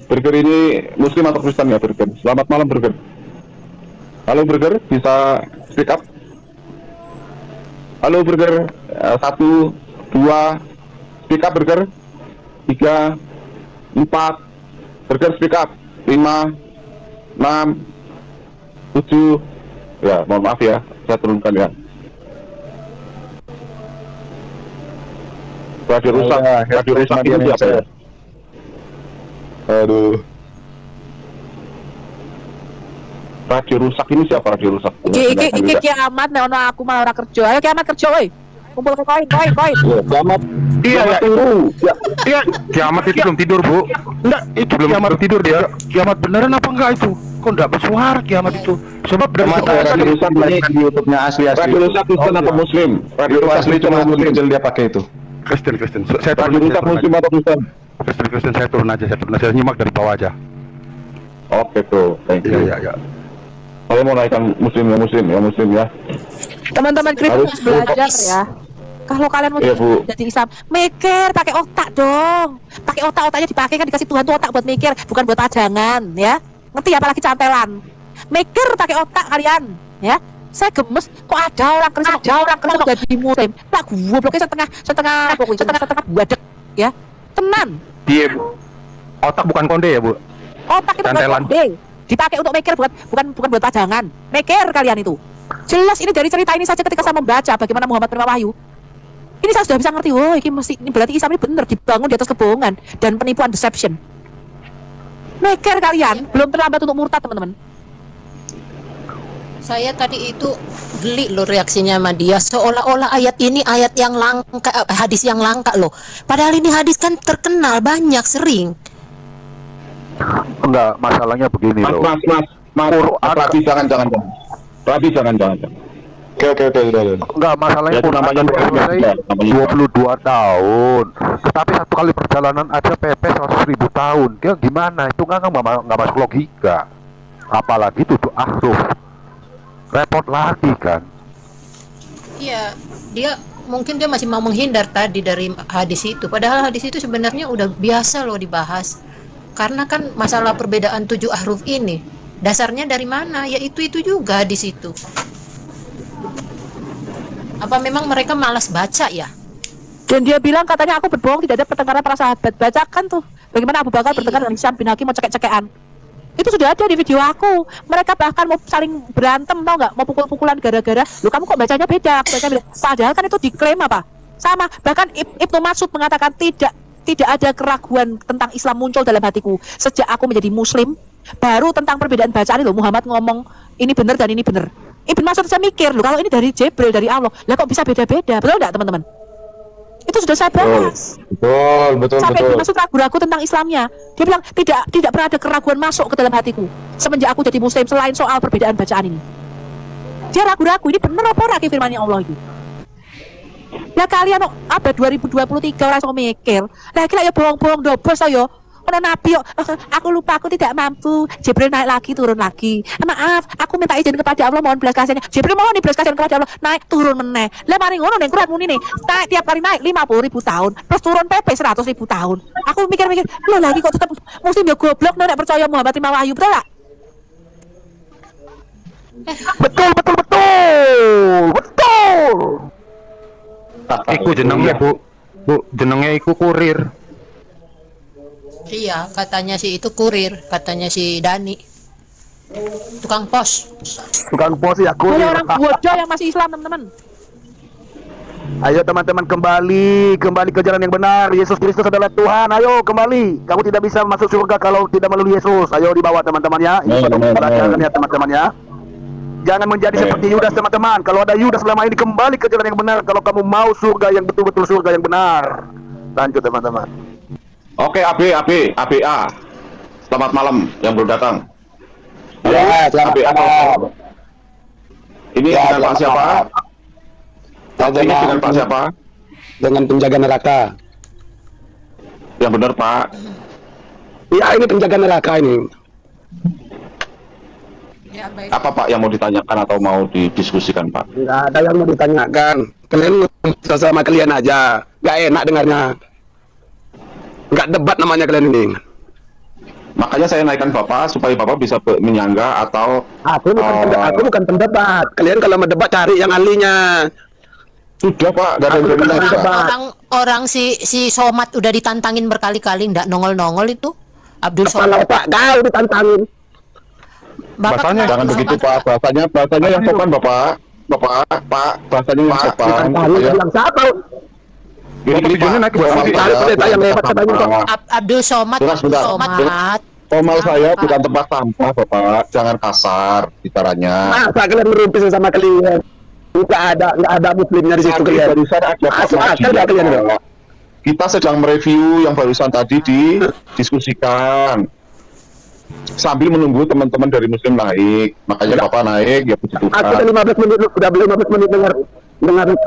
Burger ini Muslim atau Kristen ya burger. Selamat malam burger. Halo burger, bisa speak up? Halo burger, 1, 2, speak up burger. 3, 4, burger speak up. 5, 6, 7. Ya, mohon maaf ya, saya turunkan ya. Radio rusak, radio rusak Madia ini siapa ya? mencret. Aduh. Radio rusak ini siapa radio rusak? Iki kiamat nek ono aku malah ora kerja. Ayo kiamat kerja woi. Kumpul ke koin. Kiamat. Iya, ya. Tunggu. Iya, kiamat itu belum tidur, Bu. Enggak, itu Belum kiamat tidur dia. Kiamat beneran apa enggak itu? Kok enggak bersuara kiamat itu? Sebab dari Cuma kita radio rusak ini di YouTube-nya asli. Radio rusak Kristen atau Muslim? Radio Itu rusak asli cuma akun kecil dia pakai itu. Kristen. Saya Radio turun rusak Muslim atau Kristen? Kristen, saya turun aja. Saya nyimak dari bawah aja. Oke tuh, thank you. Iya. Saya mau naikkan Muslim ya. Teman-teman kripto Harus harus belajar ya. Kalau kalian mau Iya, Bu. jadi Islam, mikir pakai otak dong. Pakai otaknya dipakai kan dikasih Tuhan tuh otak buat mikir, bukan buat pajangan, ya. Ngerti apalagi cantelan. Mikir pakai otak kalian, ya. Saya gemes kok ada orang Kristen kok jadi muslim. Tak gobloknya setengah buadek, ya. Tenan. Iya, Bu. Otak bukan konde ya, Bu? Otak itu Cantelan. dipakai untuk mikir bukan buat pajangan. Mikir kalian itu. Jelas ini dari cerita ini saja ketika saya membaca bagaimana Muhammad menerima wahyu. Ini saya sudah bisa ngerti, oh ini berarti Islam ini benar dibangun di atas kebohongan dan penipuan deception. Mikir kalian, belum terlambat untuk murtad teman-teman. Saya tadi itu geli loh reaksinya sama dia, seolah-olah ayat ini ayat yang langka, hadis yang langka loh. Padahal ini hadis kan terkenal, banyak, sering. Enggak, masalahnya begini Mas, loh. Rabi, jangan. Rabi, jangan. Oke, sudah. Enggak, masalahnya Ya, itu namanya Quran namanya selesai namanya 22 tahun. Tetapi satu kali perjalanan aja PP 100.000 tahun. Dia gimana? Itu nggak masuk logika. Apalagi itu ahruf. Repot lagi kan. Iya, mungkin dia masih mau menghindar tadi dari hadis itu. Padahal hadis itu sebenarnya udah biasa loh dibahas. Karena kan masalah perbedaan 7 ahruf ini, dasarnya dari mana? Ya itu juga hadis itu. Apa memang mereka malas baca ya? Dan dia bilang katanya aku berbohong, tidak ada pertengkaran para sahabat. Bacakan tuh bagaimana Abu Bakar bertengkar dengan Hisham bin Hakim mau cekek-cekekan. Itu sudah ada di video aku. Mereka bahkan mau saling berantem, tau nggak? Mau pukul-pukulan gara-gara lu kamu kok bacanya beda, aku bacanya beda. Padahal kan itu diklaim apa? Sama. Bahkan Ibnu Mas'ud mengatakan tidak ada keraguan tentang Islam muncul dalam hatiku sejak aku menjadi Muslim. Baru tentang perbedaan bacaan itu Muhammad ngomong ini benar dan ini benar. Ibnu Mas'ud saya mikir loh, kalau ini dari Jibril, dari Allah, lah kok bisa beda-beda? Betul nggak teman-teman? Itu sudah saya bahas. Betul. Sampai Ibnu Mas'ud ragu-ragu tentang Islamnya. Dia bilang tidak pernah ada keraguan masuk ke dalam hatiku semenjak aku jadi Muslim selain soal perbedaan bacaan ini. Dia ragu-ragu ini bener apa ora firman Allah itu. Ya kalian abad 2023 orang so mikir. Lah kira ya bohong-bohong dobos to yo. Ono nabi yo, aku lupa, aku tidak mampu. Jibril naik lagi, turun lagi. Maaf, aku minta izin kepada Allah, mohon belas kasihannya. Jibril mohon belas kasihan kepada Allah, naik turun meneh. Lah mari ngono ning Quran muni nih, naik tiap kali naik 50.000 tahun, terus turun PP 100.000 tahun. Aku mikir-mikir, lo lagi kok tetap muslim ya goblok nek percaya Muhammad terima wahyu, betul gak? Betul. Iku jenengnya bu, jenengnya iku kurir. Iya, katanya si itu kurir, katanya si Dani. Tukang pos. Tukang pos ya aku. Ada orang bodoh yang masih Islam, teman-teman. Ayo teman-teman kembali ke jalan yang benar. Yesus Kristus adalah Tuhan. Ayo kembali. Kamu tidak bisa masuk surga kalau tidak melalui Yesus. Ayo dibawa teman-teman ya. Ini pelajaran ya teman-teman ya. Jangan menjadi seperti Yudas teman-teman. Kalau ada Yudas selama ini, kembali ke jalan yang benar. Kalau kamu mau surga yang betul-betul surga yang benar. Lanjut teman-teman. Oke, ABA. Selamat malam yang baru datang. Ya, selamat ABA. malam. Ini Ya, dengan Pak siapa? Ini dengan Pak siapa? Dengan penjaga neraka. Yang benar Pak. Ya, ini penjaga neraka ini. Ya, baik. Apa Pak yang mau ditanyakan atau mau didiskusikan Pak? Nggak ada yang mau ditanyakan. Kalian sama kalian aja. Nggak enak dengarnya. Nggak debat namanya kalian ini. Makanya saya naikkan Bapak supaya Bapak bisa menyangga atau Aku bukan pendebat. Kalian kalau mau debat cari yang ahlinya. sudah Pak, gak ada yang berani Pak. Orang si Somad udah ditantangin berkali-kali, nggak nongol-nongol itu. Abdul Kepala Somad. Pak kau ditantangin. Bahasanya Jangan begitu Pak, bahasanya yang sopan Bapak. Pak, bahasanya yang sopan. Ditantangin bilang siapa? tujuannya naik ke bawah. Cari pendeta yang hebat katanya kok. Abdul Somad. Sebentar. Somad. Formal saya bukan tempat sampah Bapak, jangan kasar bicaranya. Masa kalian merumpi sama kalian? Nggak ada muslimnya di situ kalian. Barusan ada Masuk akal nggak kalian? Kita sedang mereview yang barusan tadi didiskusikan sambil menunggu teman-teman dari Muslim naik. Makanya Bapak naik ya puji Aku Tuhan. udah 15 menit, udah 15 menit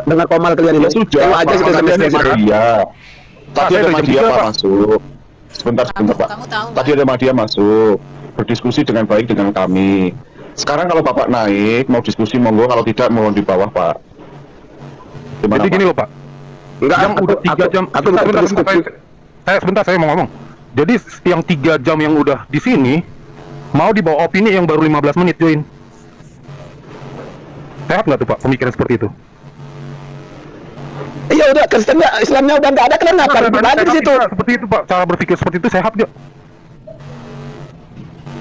dengar komal kalian ini. Ya sudah, Tengok aja sudah sampai ada sini. Madia. Tadi ada Saya Madia juga, Pak Pak. masuk. Sebentar Pak. Kamu tahu Tadi ada Madia masuk, berdiskusi dengan baik dengan kami. Sekarang kalau Bapak naik mau diskusi monggo, kalau tidak mohon di bawah Pak. Gimana, Jadi Pak? gini loh Pak, Enggak, yang udah 3 jam. Aku Sebentar, saya mau ngomong. Jadi yang 3 jam yang udah di sini mau dibawa opini yang baru 15 menit join. Sehat nggak tuh Pak pemikiran seperti itu? Iya udah Kristen nggak, Islamnya udah nggak ada, kalian ngapain lagi di situ? Seperti itu Pak, cara berpikir seperti itu sehat nggak?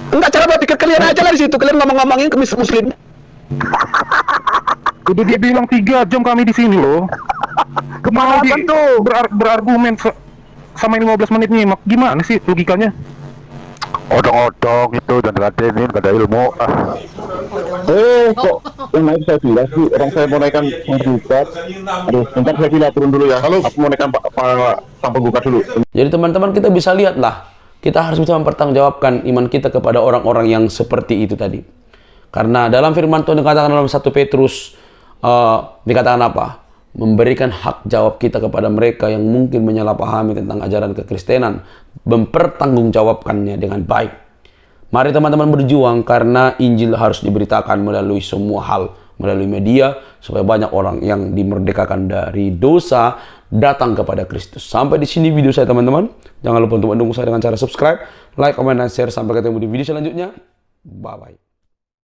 Enggak, cara berpikir kalian aja lah di situ. Kalian ngomong-ngomongin ke muslim. Udah dibilang 3 jam kami di sini loh. Mau di berargumen sama 15 menit nyimak, gimana sih logikanya? Odong-odong itu dan ngadenin, gak ada ilmu. Kok yang naik saya bilang sih, orang saya mau naikkan sang penggugat. Aduh, bentar saya pindah turun dulu ya. Halo, aku mau naikkan sang penggugat dulu. Jadi teman-teman, kita bisa lihat lah, kita harus bisa mempertanggungjawabkan iman kita kepada orang-orang yang seperti itu tadi. Karena dalam firman Tuhan dikatakan dalam 1 Petrus, dikatakan apa? Memberikan hak jawab kita kepada mereka yang mungkin menyalahpahami tentang ajaran kekristenan, mempertanggungjawabkannya dengan baik. Mari teman-teman berjuang, karena Injil harus diberitakan melalui semua hal, melalui media, supaya banyak orang yang dimerdekakan dari dosa datang kepada Kristus. Sampai di sini video saya teman-teman. Jangan lupa untuk mendukung saya dengan cara subscribe, like, comment, dan share. Sampai ketemu di video selanjutnya. Bye-bye.